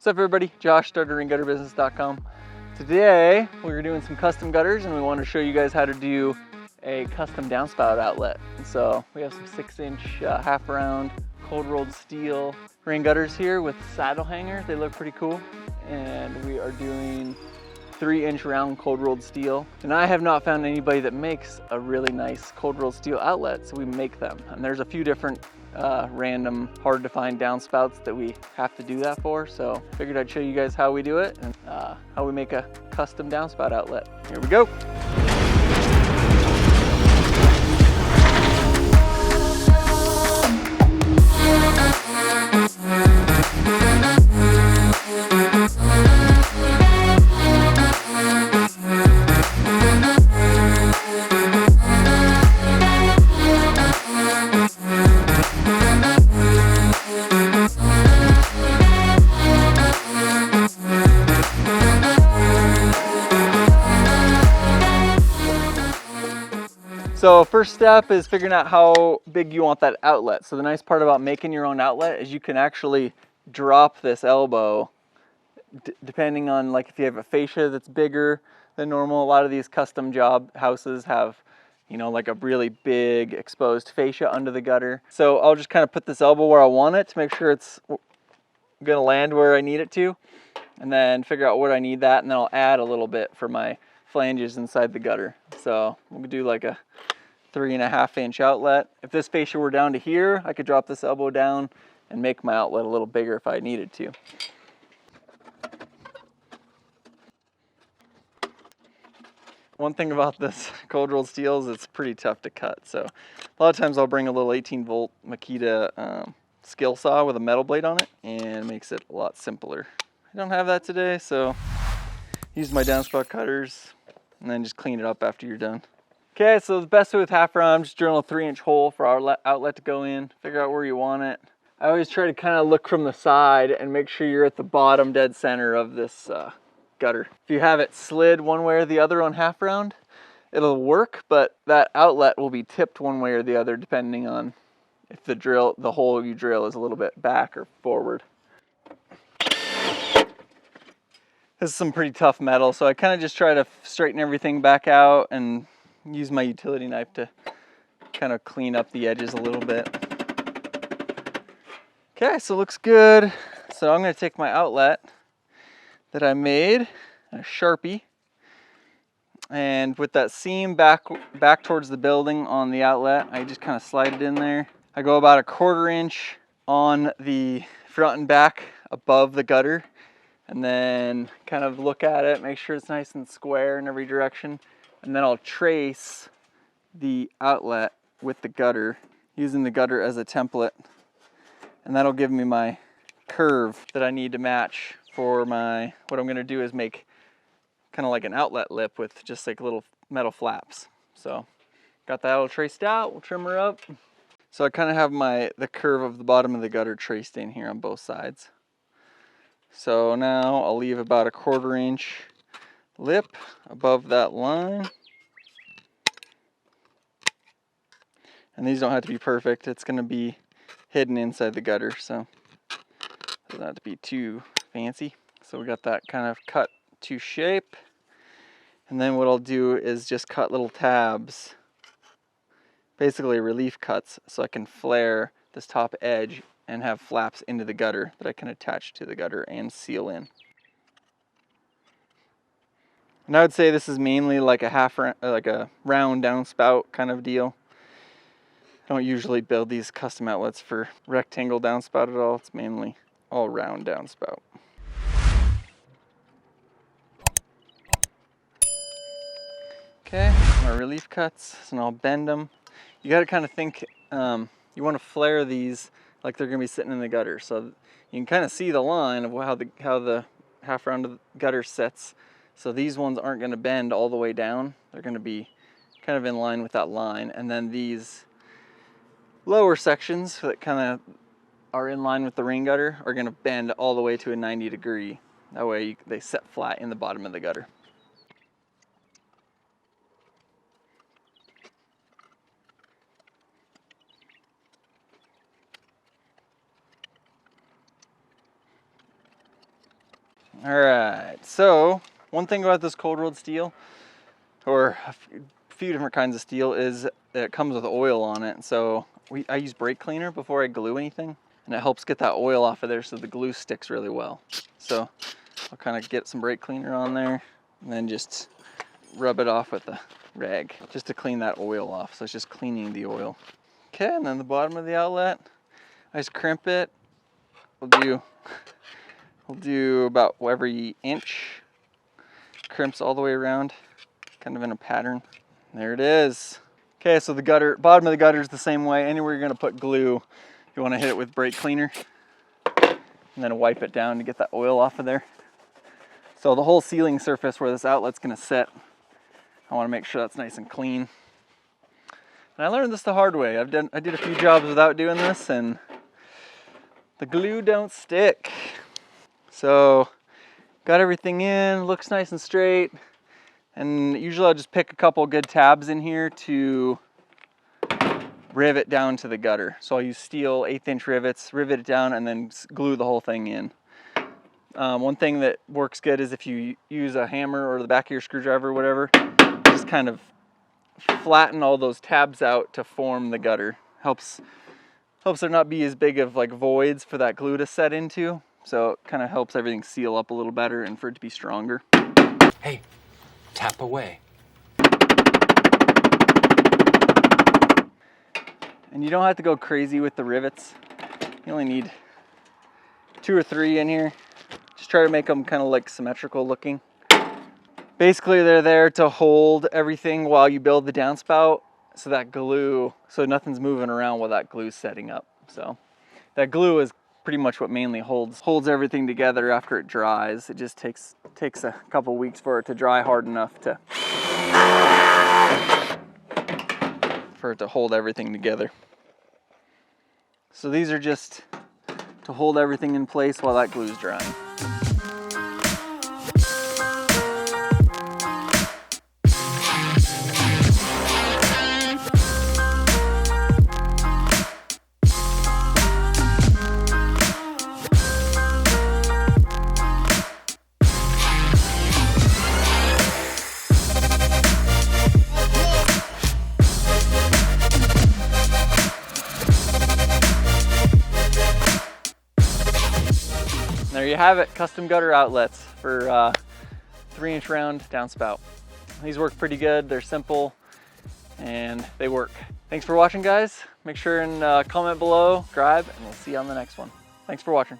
What's up everybody? Josh, starterringgutterbusiness.com. Today we're doing some custom gutters and we want to show you guys how to do a custom downspout outlet. So we have some 6-inch half round cold rolled steel rain gutters here with saddle hangers. They look pretty cool. And we are doing 3-inch round cold rolled steel. And I have not found anybody that makes a really nice cold rolled steel outlet, so we make them. And there's a few different random hard to find downspouts that we have to do that for. So figured I'd show you guys how we do it and how we make a custom downspout outlet. Here we go. So first step is figuring out how big you want that outlet. So the nice part about making your own outlet is you can actually drop this elbow depending on, like, if you have a fascia that's bigger than normal. A lot of these custom job houses have, you know, like a really big exposed fascia under the gutter. So I'll just kind of put this elbow where I want it to make sure it's gonna land where I need it to, and then figure out what I need that, and then I'll add a little bit for my flanges inside the gutter. So we'll do like a 3.5-inch outlet. If this fascia were down to here, I could drop this elbow down and make my outlet a little bigger if I needed to. One thing about this cold rolled steel is it's pretty tough to cut. So a lot of times I'll bring a little 18-volt Makita skill saw with a metal blade on it, and it makes it a lot simpler. I don't have that today, so use my downspout cutters and then just clean it up after you're done. Okay, so the best way with half round, I'm just drilling a 3-inch hole for our outlet to go in, figure out where you want it. I always try to kind of look from the side and make sure you're at the bottom dead center of this gutter. If you have it slid one way or the other on half round, it'll work, but that outlet will be tipped one way or the other depending on if the hole you drill is a little bit back or forward. This is some pretty tough metal, so I kind of just try to straighten everything back out and use my utility knife to kind of clean up the edges a little bit. Okay, so it looks good. So I'm going to take my outlet that I made, a Sharpie, and with that seam back towards the building on the outlet, I just kind of slide it in there. I go about a 1/4 inch on the front and back above the gutter, and then kind of look at it, make sure it's nice and square in every direction. And then I'll trace the outlet with the gutter, using the gutter as a template. And that'll give me my curve that I need to match for what I'm gonna do is make kind of like an outlet lip with just like little metal flaps. So got that all traced out, we'll trim her up. So I kind of have the curve of the bottom of the gutter traced in here on both sides. So now I'll leave about a 1/4 inch lip above that line. And these don't have to be perfect. It's going to be hidden inside the gutter, so it doesn't have to be too fancy. So we got that kind of cut to shape. And then what I'll do is just cut little tabs, basically relief cuts, so I can flare this top edge and have flaps into the gutter that I can attach to the gutter and seal in. And I would say this is mainly like a round downspout kind of deal. I don't usually build these custom outlets for rectangle downspout at all. It's mainly all round downspout. Okay, my relief cuts, so now I'll bend them. You gotta kind of think, you wanna flare these like they're gonna be sitting in the gutter. So you can kind of see the line of how the half round of the gutter sits. So these ones aren't gonna bend all the way down. They're gonna be kind of in line with that line. And then these lower sections that kind of are in line with the rain gutter are going to bend all the way to a 90 degree. That way they set flat in the bottom of the gutter. All right, so one thing about this cold rolled steel, or a few different kinds of steel, is that it comes with oil on it. So I use brake cleaner before I glue anything, and it helps get that oil off of there so the glue sticks really well. So I'll kind of get some brake cleaner on there and then just rub it off with a rag just to clean that oil off. So it's just cleaning the oil. Okay, and then the bottom of the outlet, I just crimp it. We'll do about every inch. Crimps all the way around, kind of in a pattern. There it is. Okay, so the gutter, bottom of the gutter is the same way. Anywhere you're gonna put glue, you wanna hit it with brake cleaner and then wipe it down to get that oil off of there. So the whole ceiling surface where this outlet's gonna sit, I wanna make sure that's nice and clean. And I learned this the hard way. I did a few jobs without doing this, and the glue don't stick. So got everything in, looks nice and straight. And usually I'll just pick a couple good tabs in here to rivet down to the gutter. So I'll use steel 1/8 inch rivets, rivet it down, and then glue the whole thing in. One thing that works good is if you use a hammer or the back of your screwdriver or whatever, just kind of flatten all those tabs out to form the gutter. Helps there not be as big of like voids for that glue to set into. So it kind of helps everything seal up a little better and for it to be stronger. Hey, tap away. And you don't have to go crazy with the rivets. You only need 2 or 3 in here. Just try to make them kind of like symmetrical looking. Basically they're there to hold everything while you build the downspout, so that glue, so nothing's moving around while that glue's setting up. So that glue is pretty much what mainly holds everything together after it dries. It just takes a couple weeks for it to dry hard enough for it to hold everything together. So these are just to hold everything in place while that glue's drying. There you have it, custom gutter outlets for 3-inch round downspout. These work pretty good, they're simple, and they work. Thanks for watching, guys. Make sure and comment below, subscribe, and we'll see you on the next one. Thanks for watching.